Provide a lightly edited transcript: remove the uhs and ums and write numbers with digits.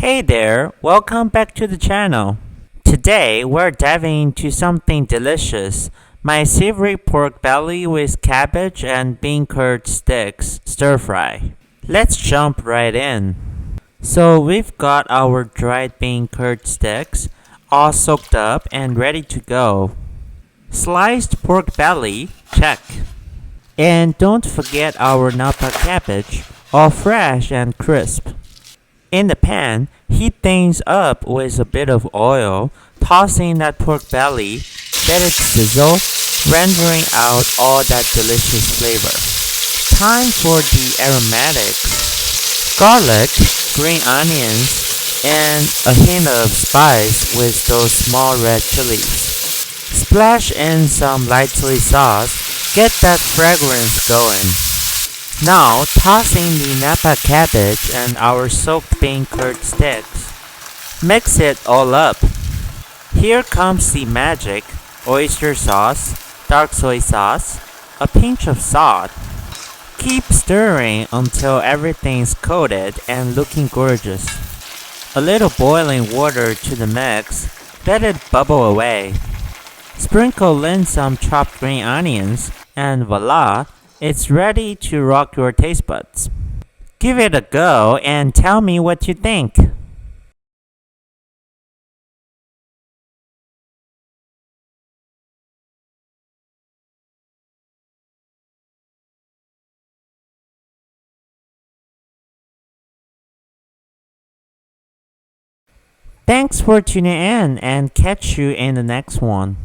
Hey there, welcome back to the channel. Today we're diving into something delicious, my savory pork belly with cabbage and bean curd sticks stir fry. Let's jump right in. So we've got our dried bean curd sticks all soaked up and ready to go. Sliced pork belly, check. And don't forget our napa cabbage, all fresh and crisp. In the pan, heat things up with a bit of oil, tossing that pork belly, let it sizzle, rendering out all that delicious flavor. Time for the aromatics. Garlic, green onions, and a hint of spice with those small red chilies. Splash in some light chili sauce, get that fragrance going. Now, tossing the napa cabbage and our soaked bean curd sticks. Mix it all up. Here comes the magic: oyster sauce, dark soy sauce, a pinch of salt. Keep stirring until everything's coated and looking gorgeous. A little boiling water to the mix, let it bubble away. Sprinkle in some chopped green onions, and voila! It's ready to rock your taste buds. Give it a go and tell me what you think. Thanks for tuning in and catch you in the next one.